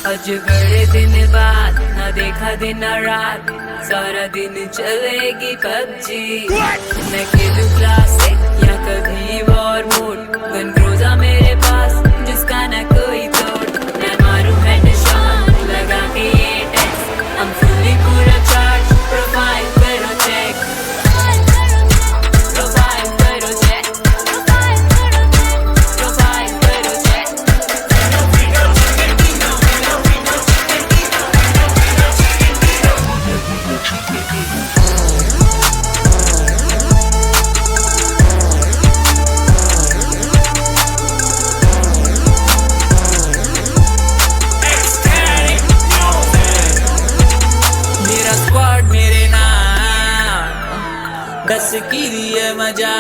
आज बड़े दिन बाद ना देखा दिन ना रात, सारा दिन चलेगी पबजी। मैं खेलूं क्लासिक या कभी वॉर मोड, गन क्रूज़ा मेरे पास जिसका ना कोई तोड़। मैं मारूं हेडशॉट लगा के ये टेक्स्ट, I'm fully पूरा चार्ज, प्रोफाइल करो चेक, प्रोफाइल करो चेक, प्रोफाइल करो चेक। मेरा स्क्वाड मेरे नाम, दस की दिए मजा,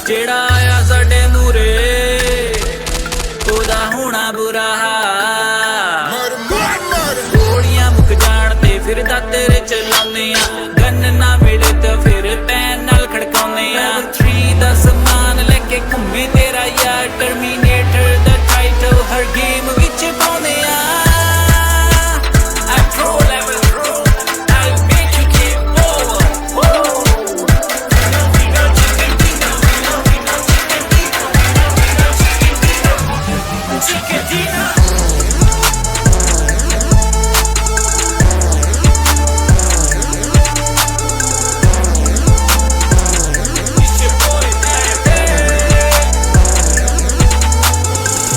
जेड़ा आया साडे मूरे ओदा होना बुरा हाल। गोलियां मुक जान ते फिर तेरे चलाने आ, गन ना मिले तो फिर पैन नाल खड़काउने आ। 3 दा समान लेके घूमे तेरा यार, टर्मिनेटर दा टाइटल हर गेम विच पाउने आ।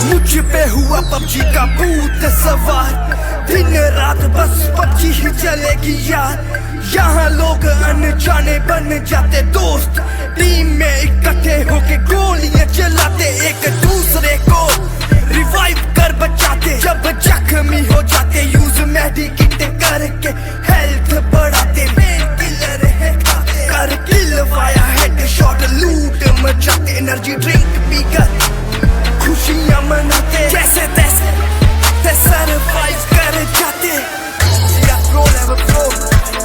मुझ पे हुआ पबजी का भूत सवार, दिन रात बस पबजी ही चलेगी यार। यहाँ लोग अनजाने बन जाते दोस्त, टीम में इकट्ठे होके गोलियां चलाते, एक दूसरे को रिवाइव कर बचाते। जब जख्मी हो जाते यूज मेडिकिट करके हेल्थ बढ़ाते। मेन किलर है खाते, कर किल वाया हेडशॉट, लूट मचाते। एनर्जी ड्रिंक पीकर खुशियां मनाते, जैसे तैसे ते सरवाइव कर जाते। या प्रो लेवल प्रो,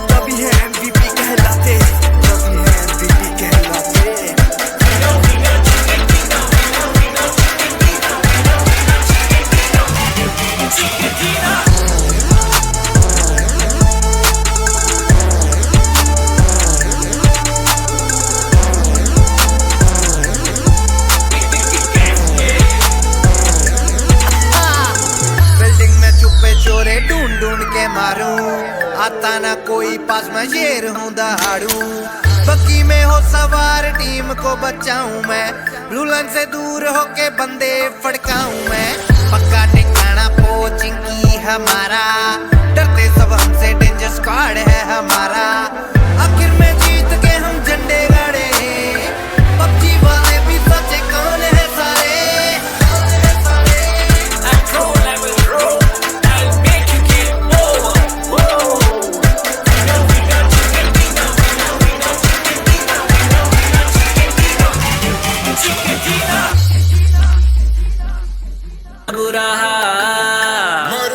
तभी है MVP कहलाते, तभी है MVP कहलाते। बिल्डिंग में चुप्पे चोरे ढूंढ ढूंढ के मारूं, आता ना कोई पास में शेर हूँ दहाड़ू। बग्गी में हो सवार टीम को बचाऊं मैं, रुलन से दूर होके बंदे फड़काऊं मैं। पक्का ठिकाना पोचिंग की हमारा, डरते सब हमसे, डेंजर स्क्वाड है हमारा। आखिर में जीत के हम झंडे गाड़े, पबजी वाले भी सोचे कौन है सारे। बुरा हाल,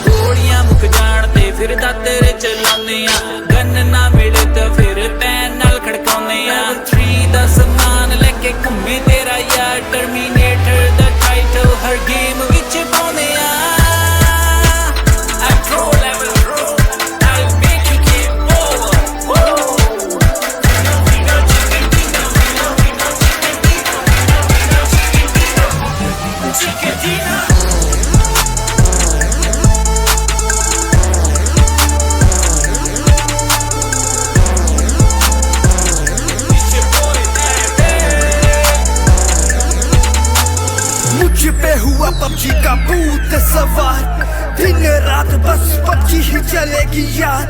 गोलियां मुक जान ते फिर तेरे चलाने आ, गन ना मिले तो फिर पैन नाल खड़काउने आ। 3 दा समान लेके घूमे तेरा यार, टर्मिनेटर दा टाइटल हर गेम विच पाउने आ। मुझ पे हुआ पबजी का भूत सवार, दिन रात बस पबजी ही चलेगी यार।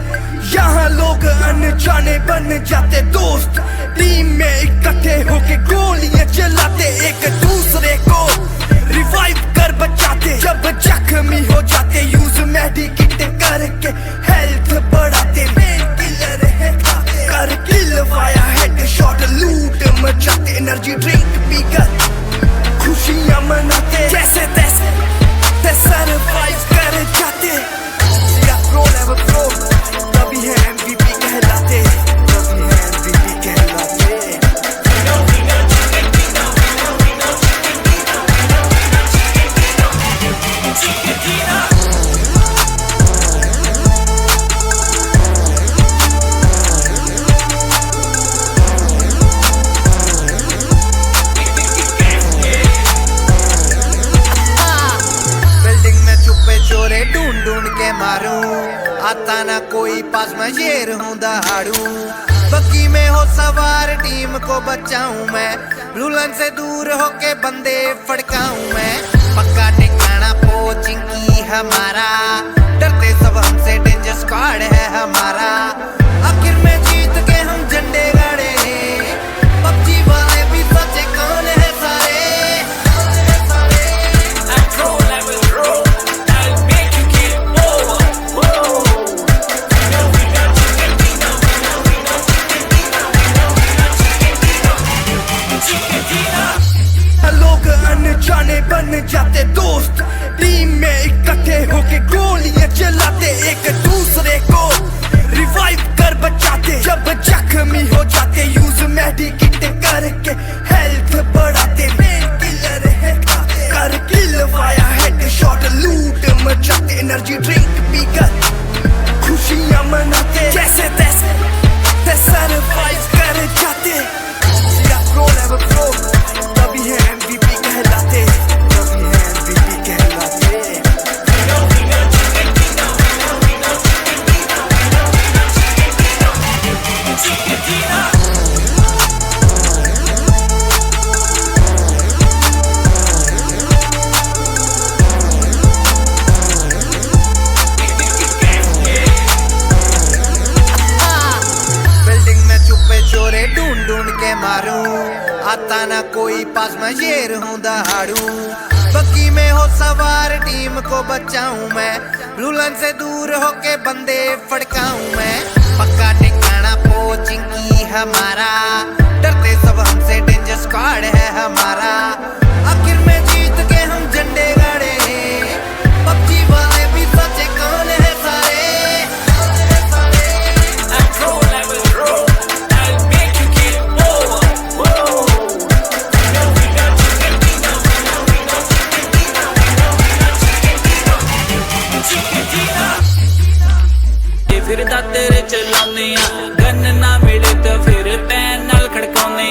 यहाँ लोग अनजाने बन जाते दोस्त, टीम में इकट्ठे होके गोलियां चलाते, एक दूसरे को रिवाइव कर बचाते। जब जख्मी हो जाते यूज मेडिकिट करके हेल्थ बढ़ाते। मेन किलर है खाते, कर किल वाया हेडशॉट, लूट मचाते। एनर्जी ड्रिंक पीकर खुशियां मनाते, जैसे तैसे ते सरवाइव कर जाते। या प्रो लेवल प्रो, तभी है MVP कहलाते, तभी है MVP कहलाते। आता ना कोई पास मैं शेर हूँ दहाड़ू बग्गी में हो सवार टीम को बचाऊं मैं रुलन से दूर होके बंदे फड़काऊं मैं पक्का ठिकाना पोचिंग की हमारा डरते सब हमसे डेंजर स्क्वाड है हमारा आखिर में जीत के हम झंडे गाड़े पबजी वाले भी सचे कौन है सारे लोग अनजाने बन जाते दोस्त टीम में इकट्ठे होके गोलियां चलाते एक दूसरे को रिवाइव कर बचाते जब जख्मी हो जाते यूज मेडिकेट करके हेल्थ बढ़ाते मेन किलर है कर किल वाया हेड शॉट लूट मचाते एनर्जी ड्रिंक पीकर खुशियां मनाते जैसे तैसे सरवाइव कर जाते तभी है MVP कहलाते तभी है MVP कहलाते बिल्डिंग में चुप्पे चोरे ढूंढ ढूंढ के मारूं आता ना कोई पास मैं शेर हूँ दहाड़ू बग्गी में हो सवार टीम को बचाऊं मैं रुलन से दूर होके बंदे फड़काऊं मैं पक्का ठिकाना पोचिंग की हमारा डरते सब हमसे डेंजर स्क्वाड है हमारा आखिर में जीत के हम झंडे गाड़े पबजी वाले भी सचे कौन है सारे फिरदा तेरे चलाने गन ना मिले तो फिर पैन नाल खड़काने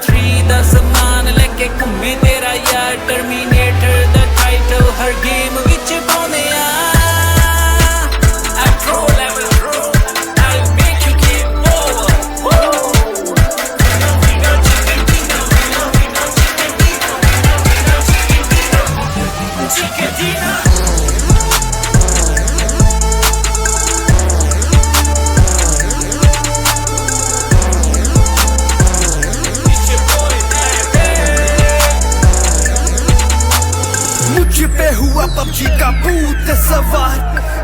3 दा समान लेके घूमे तेरा यार टर्मिनेटर दा टाइटल हर गेम विच पाउने मुझ पे हुआ पबजी का भूत सवार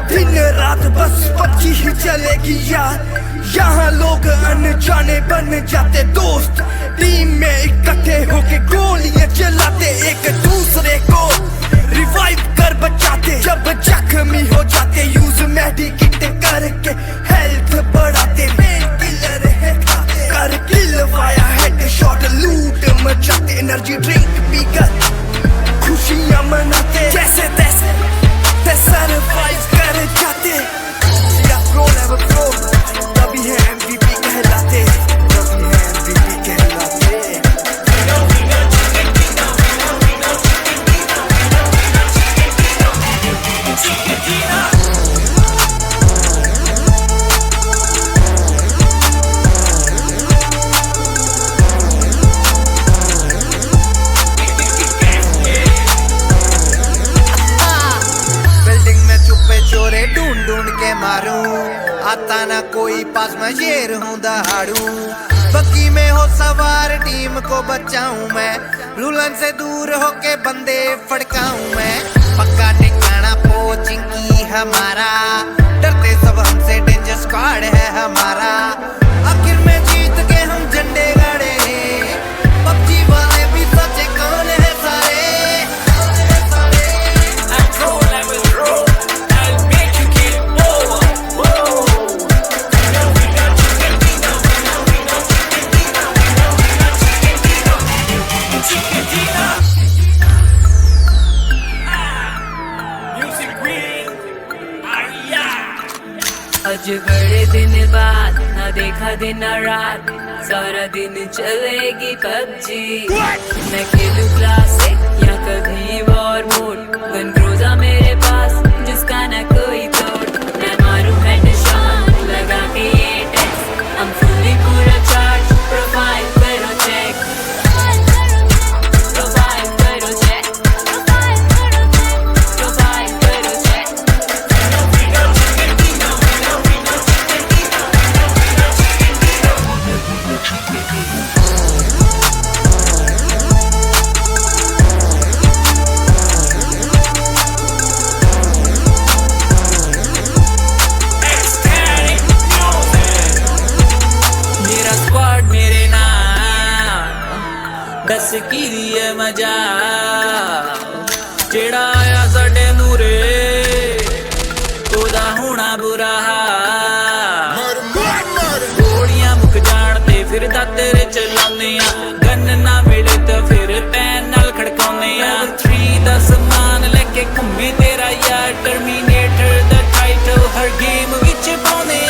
दिन रात बस पबजी ही चलेगी यार यहाँ लोग अनजाने बन जाते दोस्त टीम में इकट्ठे होके गोलियां चलाते एक दूसरे को रिवाइव कर बचाते जब जख्मी हो जाते यूज मेडिकेट करके हेल्थ बढ़ाते मेन किलर है कर किल वाया हेड शॉट लूट मचाते एनर्जी ड्रिंक पीकर खुशियां मनाते जैसे तैसे सरवाइव कर जाते तभी है MVP कहलाते तभी है MVP कहलाते चोरे ढूंढ ढूंढ के मारूं आता ना कोई पास मैं शेर हूँ दहाड़ू बग्गी में हो सवार टीम को बचाऊं मैं रुलन से दूर होके बंदे फड़काऊं मैं पक्का ठिकाना पोचिंग की हमारा डरते सब हमसे डेंजर स्क्वाड है हमारा आखिर में जीत के हम झंडे गाड़े पबजी वाले भी सचे कौन है सारे आज बड़े दिन बाद ना देखा दिन ना रात सारा दिन चलेगी पबजी मैं खेलूं क्लासिक या कभी वॉर मोड गन क्रूज़र मेरे पास जिसका ना कोई तोड़ मैं मारूं हेड दस की है मजा जेड़ा आया साडे नूरे ओदा होना बुरा हाल गोलियां मुक जान ते फिर तेरे चलाने गन ना मिले तो फिर पैन नाल खड़काउने 3 दा समान लेके घूमे तेरा यार टर्मिनेटर दा टाइटल हर गेम विच पाउने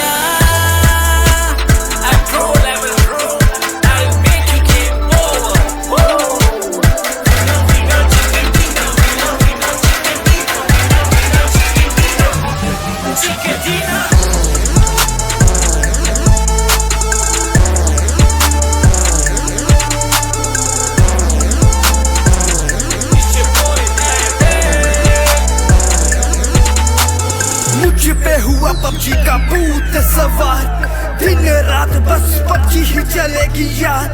मुझ पे हुआ पबजी का भूत सवार दिन रात बस पबजी ही चलेगी यार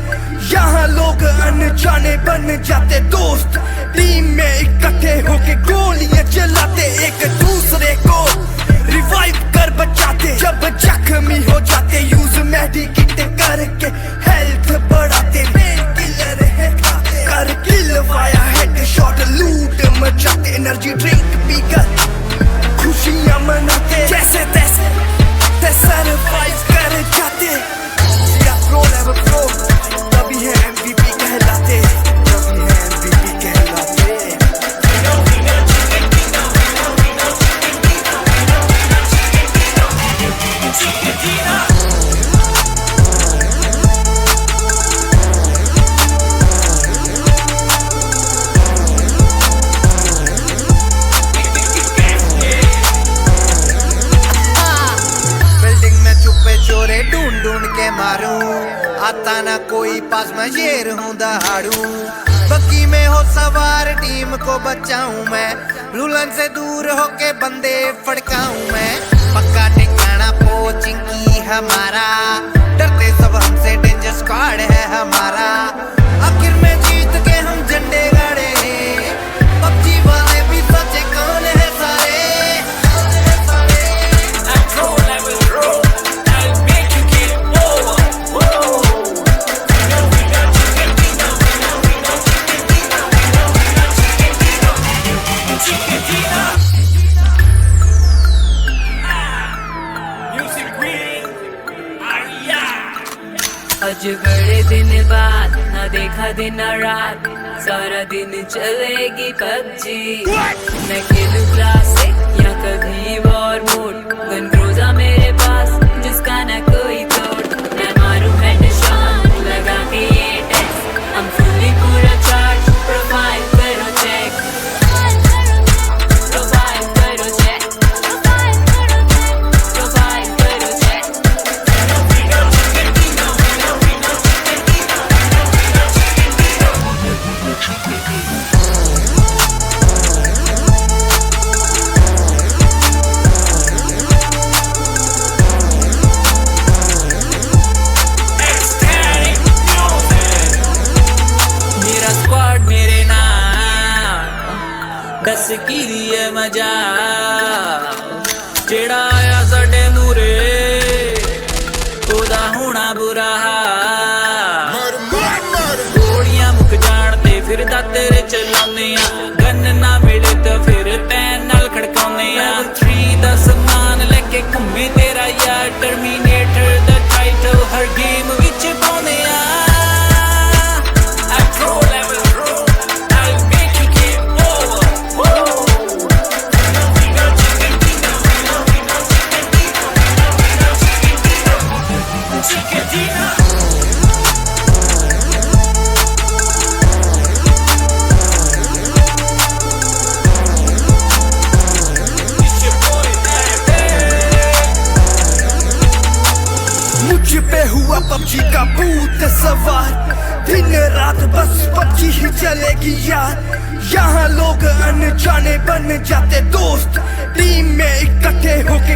यहाँ लोग अनजाने बन जाते दोस्त टीम में इकट्ठे होके गोलियां चलाते एक दूसरे को रिवाइव कर बचाते जब जख्मी हो जाते यूज मेडिकेट करके हेल्थ बढ़ाते किलर है कर किल वाया हेडशॉट लूट मचाते एनर्जी ड्रिंक पीकर खुशियां मनाते जैसे तैसे सरवाइव कर जाते या प्रो लेवल प्रो तभी है MVP कहलाते तभी है MVP कहलाते चोरे ढूंढ ढूंढ के मारूं आता ना कोई पास मैं शेर हूं दहाड़ू बग्गी में हो सवार टीम को बचाऊं मैं रुलन से दूर होके बंदे फड़काऊं मैं पक्का ठिकाना पोचिंग की हमारा डरते सब हमसे डेंजर स्क्वाड है हमारा आखिर में जीत के हम झंडे गाड़े पबजी वाले भी सच्चे कौन है सारे आज बड़े दिन बाद ना देखा दिन ना रात सारा दिन चलेगी पबजी मैं खेलूं क्लासिक या कभी वॉर मोड गन क्रूज़ा मेरे पास जिसका ना कोई तोड़ मैं मारूं हेडशॉट लगा के ये टेस्ट हम फुली पूरा चार्ज प्रोफाइल करो चेक प्रोफाइल करो चेक प्रोफाइल करो चेक दस की है मजा जेड़ा आया साडे नूरे ओदा होना बुरा हाल गोलियां मुक जान ते फिर तेरे चलाउने गन ना मिले तो फिर पैन नाल खड़काउने 3 दा समान लेके घूमे तेरा यार टर्मिनेटर दा टाइटल हर गेम विच पाउने मुझ पे हुआ पबजी का भूत सवार दिन रात बस पबजी ही चलेगी यार यहाँ लोग अनजाने बन जाते दोस्त टीम में इकट्ठे होके